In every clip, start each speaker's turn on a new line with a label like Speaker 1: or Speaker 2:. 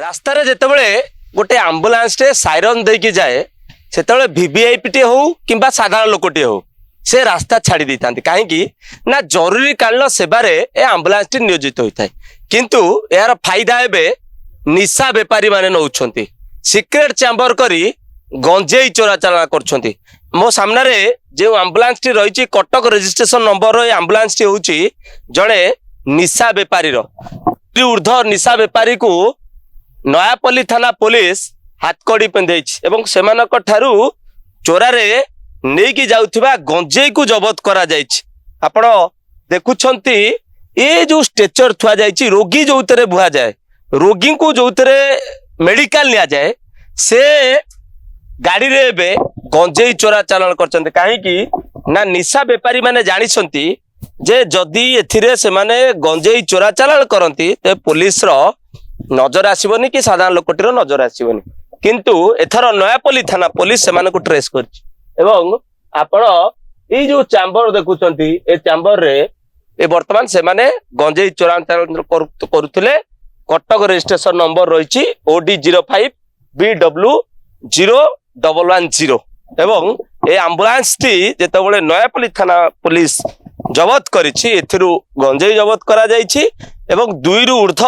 Speaker 1: ରାସ୍ତାରେ ଯେତେବେଳେ ଗୋଟେ ଆମ୍ବୁଲାନ୍ସଟେ ସାଇରନ୍ ଦେଇକି ଯାଏ ସେତେବେଳେ ଭିଭିଆଇପିଟି ହଉ କିମ୍ବା ସାଧାରଣ ଲୋକଟିଏ ହଉ ସେ ରାସ୍ତା ଛାଡ଼ି ଦେଇଥାନ୍ତି କାହିଁକି ନା ଜରୁରୀକାଳୀନ ସେବାରେ ଏ ଆମ୍ବୁଲାନ୍ସଟି ନିୟୋଜିତ ହୋଇଥାଏ। କିନ୍ତୁ ଏହାର ଫାଇଦା ଏବେ ନିଶା ବେପାରୀ ମାନେ ନେଉଛନ୍ତି, ସିକ୍ରେଟ ଚାମ୍ବର କରି ଗଞ୍ଜେଇ ଚୋରାଚାଲାଣ କରୁଛନ୍ତି। ମୋ ସାମ୍ନାରେ ଯେଉଁ ଆମ୍ବୁଲାନ୍ସଟି ରହିଛି କଟକ ରେଜିଷ୍ଟ୍ରେସନ ନମ୍ବରର ଏ ଆମ୍ବୁଲାନ୍ସଟି ହେଉଛି ଜଣେ ନିଶା ବେପାରୀର ঊର୍ଦ୍ଧ୍ୱ ନିଶା ବେପାରୀକୁ ନୟାପଲ୍ଲୀ थाना पुलिस हाथकड़ी पिंधेछि एवं सेमानक ठारू चोरारे नेकी जाउथिबा गंजेई को जबत करा जायछि। आपण देखुछंती ए जो स्ट्रेचर थुआ जायछि रोगी जोतरे बुहा जाए रोगी को जोतरे मेडिकल लिया जाए से गाड़ी रे बे गंजेई चोरा चालान करछन्ते काहेकि ना निशा बेपारी माने जानिछंती जे जदी एथिरे से माने गंजेई चोरा चालान करंती ते पुलिस रो नजर आसबनी कि साधारण लोकटीर नजर आसबनी किंतु एथर नयापल्ली थाना पुलिस सेमानकु ट्रेस करछि एवं आपण ए जो चैम्बर देखुछंती ए चैम्बर रे ए वर्तमान से माने गंजेई चोरा चालान करूथिले। कटक रजिस्ट्रेशन नंबर रहिछि OD05 BW0110 एवं ए एम्बुलेंस टी जेतेबेले नयापल्ली थाना पुलिस जबत करिछि एथिरु गंजेई जबत करा जायछि एवं दुई रु ऊर्ध्व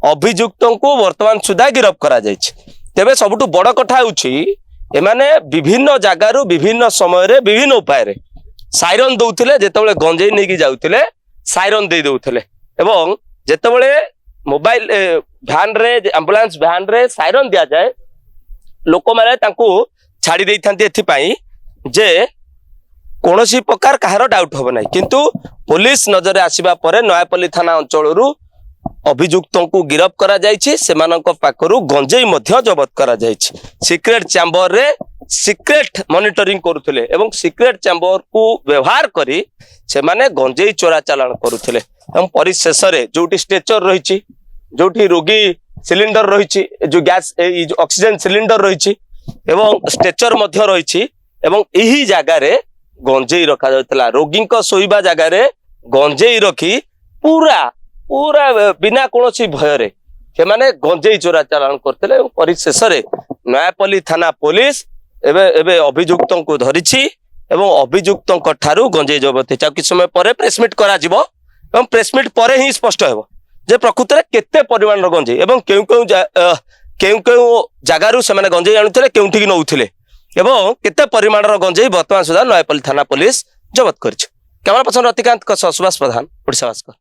Speaker 1: अभियुक्त को वर्तमान सुधा गिरफ करा जायछि। तेबे सबुठु बड़ कथा होछि एमाने विभिन्न जगारु विभिन्न समय रे विभिन्न उपाय रे साइरन दउथिले जेतेबेले गंजेई नेकी जाउथिले साइरन दे दउथिले एवं जेतेबेले मोबाइल भ्यान रे एम्बुलेंस भ्यान रे साइरन दिया जाए लोक माने तांकू छाड़ी देइथांती एथि पई जे कोनोसी प्रकार कहार डाउट होबो नै किंतु पुलिस नजर आसीबा परे नयापल्ली थाना अंचलरू अभियुक्तों को गिरफ करा जायछि सेमानक पाखरु गंजेई मध्य जबत करा जायछि। सिक्रेट चैम्बर रे सिक्रेट मॉनिटरिंग करुथिले एवं सिक्रेट चैम्बर को व्यवहार करी से माने गंजेई चोरा चालान करुथिले एवं परिशेष रे जोटी स्ट्रेचर रहिछि जोटी रोगी सिलिंडर रहिछि जो गैस जो ऑक्सीजन सिलिंडर रहिछि एवं स्ट्रेचर मध्य रहिछि एवं एही जागा रे गंजेई रखा जायतला रोगी को सोइबा जागा रे गंजेई रखी पूरा पूरा बिना कोनोसी भय रे से माने गंजेई चोरा चालान करथिले परिशेष रे नयापल्ली थाना पुलिस एबे एबे अभियुक्तों को धरिछि एवं अभियुक्तों को ठारू गंजेई जबत हेचा कि समय परे प्रेसमिट करा जिवो एवं प्रेसमिट परे ही स्पष्ट हेबो जे प्रकृत रे केते परिमाण रो गंजेई एवं केउ जगारु से माने गंजेई आनुथिले केउठी कि नउथिले एवं केते परिमाण रो गंजेई वर्तमान सुधा नयापल्ली थाना पुलिस जबत करछि। कैमरा पर्सन रतिकांत को सुभाष प्रधान ओडिशा भास्कर।